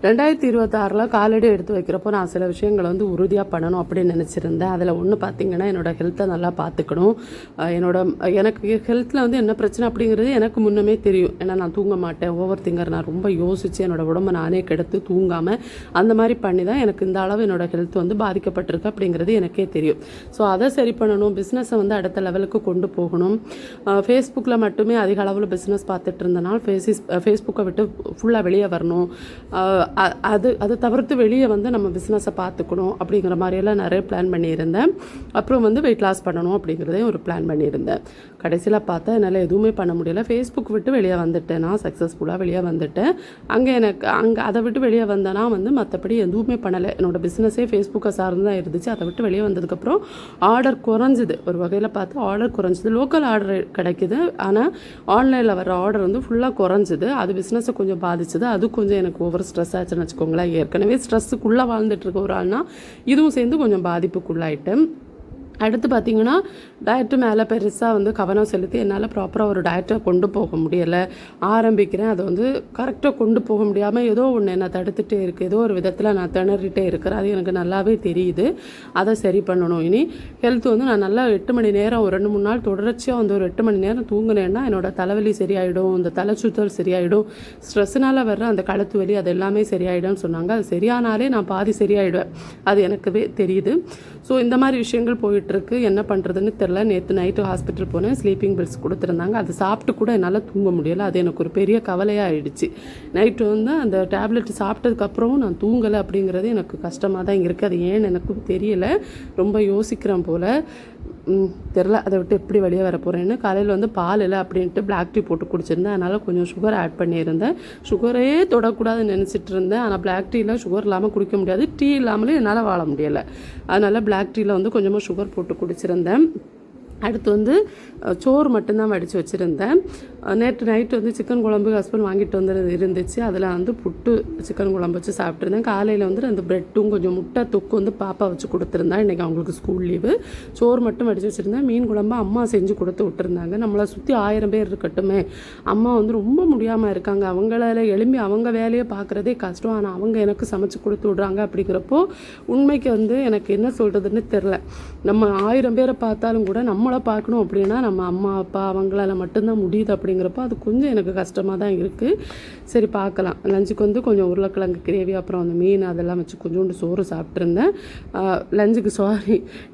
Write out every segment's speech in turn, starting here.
2026 காலடி எடுத்து வைக்கிறப்போ நான் சில விஷயங்களை வந்து உறுதியாக பண்ணணும் அப்படின்னு நினச்சிருந்தேன். அதில் ஒன்று பார்த்திங்கன்னா, என்னோடய ஹெல்த்தை நல்லா பார்த்துக்கணும். எனக்கு ஹெல்த்தில் வந்து என்ன பிரச்சனை அப்படிங்கிறது எனக்கு முன்னமே தெரியும். ஏன்னா நான் தூங்க மாட்டேன், ஓவர் திங்கர். நான் ரொம்ப யோசித்து என்னோடய உடம்பை நானே கெடுத்து தூங்காமல் அந்த மாதிரி பண்ணி தான் எனக்கு இந்த அளவு என்னோடய ஹெல்த் வந்து பாதிக்கப்பட்டிருக்கு அப்படிங்கிறது எனக்கே தெரியும். ஸோ அதை சரி பண்ணணும், பிஸ்னஸை வந்து அடுத்த லெவலுக்கு கொண்டு போகணும். ஃபேஸ்புக்கில் மட்டுமே அதிக அளவில் பிஸ்னஸ் பார்த்துட்டு இருந்தனால் ஃபேஸ்புக்கை விட்டு ஃபுல்லாக வெளியே வரணும். அது தவிர்த்து வெளியே வந்து நம்ம பிஸ்னஸை பார்த்துக்கணும் அப்படிங்கிற மாதிரியெல்லாம் நிறைய பிளான் பண்ணியிருந்தேன். அப்புறம் வந்து வெயிட் லாஸ் பண்ணணும் அப்படிங்கிறதையும் ஒரு பிளான் பண்ணியிருந்தேன். கடைசியில் பார்த்தா என்னால் எதுவுமே பண்ண முடியல. ஃபேஸ்புக் விட்டு வெளியே வந்துட்டேன். நான் சக்ஸஸ்ஃபுல்லாக வெளியே வந்துட்டேன். அங்கே அதை விட்டு வெளியே வந்தேன்னா வந்து மற்றபடி எதுவுமே பண்ணலை. என்னோடய பிஸ்னஸே ஃபேஸ்புக்கை சார்ந்து தான் இருந்துச்சு. அதை விட்டு வெளியே வந்ததுக்கப்புறம் ஆர்டர் குறைஞ்சிது. ஒரு வகையில் பார்த்து ஆர்டர் குறைஞ்சிது. லோக்கல் ஆர்டர் கிடைக்கிது, ஆனால் ஆன்லைனில் வர ஆர்டர் வந்து ஃபுல்லாக குறைஞ்சிது. அது பிஸ்னஸை கொஞ்சம் பாதிச்சுது. அது கொஞ்சம் எனக்கு ஓவர் ஸ்ட்ரெஸ் ஆச்சுன்னு வச்சுக்கோங்களேன். ஏற்கனவே ஸ்ட்ரெஸ்ஸுக்குள்ளே வாழ்ந்துட்டு இருக்க ஒரு ஆள்னா இதுவும் சேர்ந்து கொஞ்சம் பாதிப்புக்குள்ளாயிட்டேன். அடுத்து பார்த்திங்கன்னா, டயட்டு மேலே பெருசாக வந்து கவனம் செலுத்தி என்னால் ப்ராப்பராக ஒரு டயட்டை கொண்டு போக முடியலை. ஆரம்பிக்கிறேன், அதை வந்து கரெக்டாக கொண்டு போக முடியாமல் ஏதோ ஒன்று என்னை தடுத்துகிட்டே இருக்குது. ஏதோ ஒரு விதத்தில் நான் திணறிட்டே இருக்கிறேன். அது எனக்கு நல்லாவே தெரியுது. அதை சரி பண்ணணும். இனி ஹெல்த் வந்து நான் நல்லா 8 மணி நேரம் ஒரு 2-3 நாள் தொடர்ச்சியாக வந்து ஒரு 8 மணி நேரம் தூங்கினேன்னா என்னோடய தலைவலி சரியாயிடும், இந்த தலை சுத்தல் சரியாயிடும், ஸ்ட்ரெஸ்ஸுனால் வர்ற அந்த கழுத்து வலி அது எல்லாமே சரியாயிடும்னு சொன்னாங்க. அது சரியானாலே நான் பாதி சரியாயிடுவேன். அது எனக்குவே தெரியுது. ஸோ இந்த மாதிரி விஷயங்கள் போயிட்டுருக்கு. என்ன பண்ணுறதுன்னு தெரில. நேற்று நைட்டு ஹாஸ்பிட்டல் போனேன். ஸ்லீப்பிங் பில்ஸ் கொடுத்துருந்தாங்க. அது சாப்பிட்டு கூட என்னால் தூங்க முடியலை. அது எனக்கு ஒரு பெரிய கவலையாக ஆகிடுச்சு. நைட்டு வந்து அந்த டேப்லெட் சாப்பிட்டதுக்கப்புறமும் நான் தூங்கலை அப்படிங்கிறது எனக்கு கஷ்டமாக தான் இருக்குது. அது ஏன்னு எனக்கும் தெரியல. ரொம்ப யோசிக்கிறேன் போல். தெரில அதை விட்டு எப்படி வெளியே வர போகிறேன்னு. காலையில் வந்து பால் இல்லை அப்படின்ட்டு பிளாக் டீ போட்டு குடிச்சிருந்தேன். அதனால் கொஞ்சம் சுகர் ஆட் பண்ணியிருந்தேன். சுகரே தொடக்கூடாதுன்னு நினச்சிட்டு இருந்தேன். ஆனால் பிளாக் டீயில் சுகர் இல்லாமல் குடிக்க முடியாது. டீ இல்லாமலே என்னால் வாழ முடியலை. அதனால் பிளாக் டீயில் வந்து கொஞ்சமாக சுகர் போட்டு குடிச்சிருந்தேன். அடுத்து வந்து சோறு மட்டும்தான் வடித்து வச்சுருந்தேன். நேற்று நைட்டு வந்து சிக்கன் குழம்பு ஹஸ்பண்ட் வாங்கிட்டு வந்து இருந்துச்சு. அதில் வந்து புட்டு சிக்கன் குழம்பு வச்சு சாப்பிட்ருந்தேன். காலையில் வந்து அந்த ப்ரெட்டும் கொஞ்சம் முட்டை தொக்கு வந்து பாப்பா வச்சு கொடுத்துருந்தேன். இன்றைக்கி அவங்களுக்கு ஸ்கூல் லீவு. சோறு மட்டும் வடித்து வச்சுருந்தேன். மீன் குழம்பு அம்மா செஞ்சு கொடுத்து விட்டுருந்தாங்க. நம்மளை சுற்றி 1000 பேர் இருக்கட்டுமே, அம்மா வந்து ரொம்ப முடியாமல் இருக்காங்க. அவங்களால எழும்பி அவங்க வேலையை பார்க்குறதே கஷ்டம். ஆனால் அவங்க எனக்கு சமைச்சு கொடுத்து விட்றாங்க. அப்படிங்கிறப்போ உண்மைக்கு வந்து எனக்கு என்ன சொல்கிறதுன்னு தெரில. நம்ம 1000 பேரை பார்த்தாலும் கூட நம்மளை பார்க்கணும் அப்படின்னா நம்ம அம்மா அப்பா அவங்களால மட்டும்தான் முடியுது. அப்படிங்கிறப்போ அது கொஞ்சம் எனக்கு கஷ்டமாக தான் இருக்குது. சரி பார்க்கலாம். லஞ்சுக்கு வந்து கொஞ்சம் உருளைக்கிழங்கு கிரேவி, அப்புறம் அந்த மீன் அதெல்லாம் வச்சு கொஞ்சோண்டு சோறு சாப்பிட்ருந்தேன்.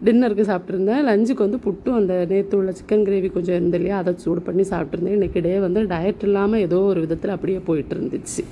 டின்னருக்கு சாப்பிட்ருந்தேன். லஞ்சுக்கு வந்து புட்டும் அந்த நேற்று உள்ள சிக்கன் கிரேவி கொஞ்சம் இருந்த இல்லையா, அதை சூடு பண்ணி சாப்பிட்ருந்தேன். இன்றைக்கி டே வந்து டயட் இல்லாமல் ஏதோ ஒரு விதத்தில் அப்படியே போயிட்டு இருந்துச்சு.